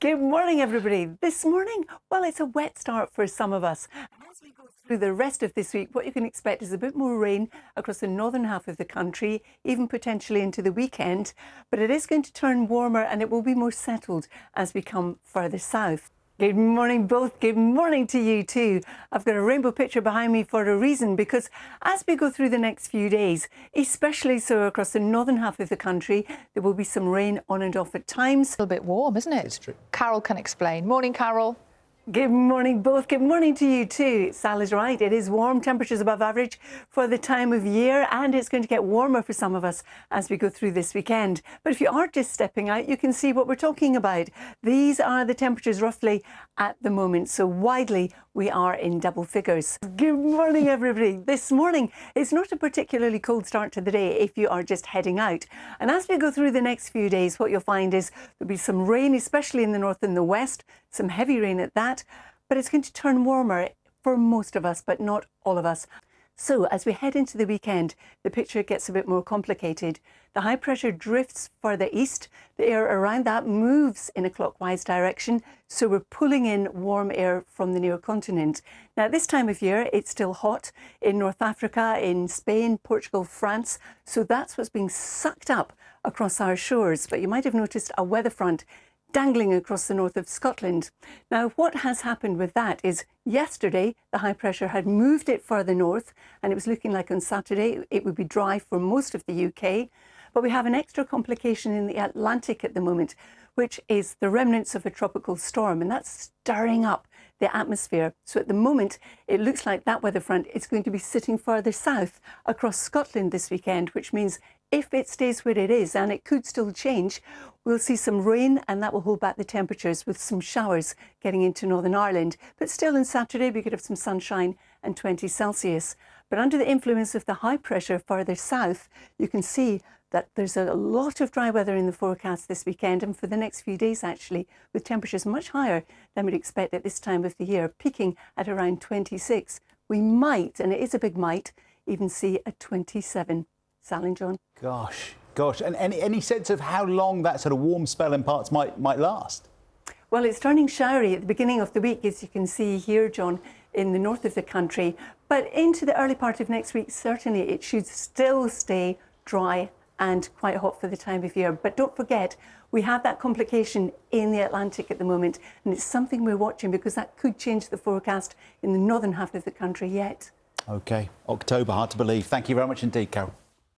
Good morning, everybody. This morning, well, it's a wet start for some of us. As we go through the rest of this week, what you can expect is a bit more rain across the northern half of the country, even potentially into the weekend. But it is going to turn warmer and it will be more settled as we come further south. Good morning, both. Good morning to you too. I've got a rainbow picture behind me for a reason, because as we go through the next few days, especially so across the northern half of the country, there will be some rain on and off at times. A little bit warm, isn't it? It's true. Carol can explain. Morning, Carol. Good morning, both. Good morning to you too. Sal is right. It is warm, temperatures above average for the time of year, and it's going to get warmer for some of us as we go through this weekend. But if you are just stepping out, you can see what we're talking about. These are the temperatures roughly at the moment. So widely, we are in double figures. Good morning, everybody. This morning, it's not a particularly cold start to the day if you are just heading out. And as we go through the next few days, what you'll find is there'll be some rain, especially in the north and the west, some heavy rain at that, but it's going to turn warmer for most of us, but not all of us. So as we head into the weekend, the picture gets a bit more complicated. The high pressure drifts further east. The air around that moves in a clockwise direction, so we're pulling in warm air from the near continent. Now, at this time of year, it's still hot in North Africa, in Spain, Portugal, France, so that's what's being sucked up across our shores. But you might have noticed a weather front dangling across the north of Scotland. Now, what has happened with that is yesterday the high pressure had moved it further north, and it was looking like on Saturday it would be dry for most of the UK. But we have an extra complication in the Atlantic at the moment, which is the remnants of a tropical storm, and that's stirring up the atmosphere. So at the moment, it looks like that weather front is going to be sitting further south across Scotland this weekend, which means if it stays where it is, and it could still change, we'll see some rain, and that will hold back the temperatures with some showers getting into Northern Ireland. But still on Saturday, we could have some sunshine and 20 Celsius. But under the influence of the high pressure further south, you can see that there's a lot of dry weather in the forecast this weekend and for the next few days, actually, with temperatures much higher than we'd expect at this time of the year, peaking at around 26. We might, and it is a big might, even see a 27. Sal and John. Gosh. And any sense of how long that sort of warm spell in parts might last? Well, it's turning showery at the beginning of the week, as you can see here, John, in the north of the country. But into the early part of next week, certainly it should still stay dry and quite hot for the time of year. But don't forget, we have that complication in the Atlantic at the moment, and it's something we're watching because that could change the forecast in the northern half of the country yet. OK, October, hard to believe. Thank you very much indeed, Carol.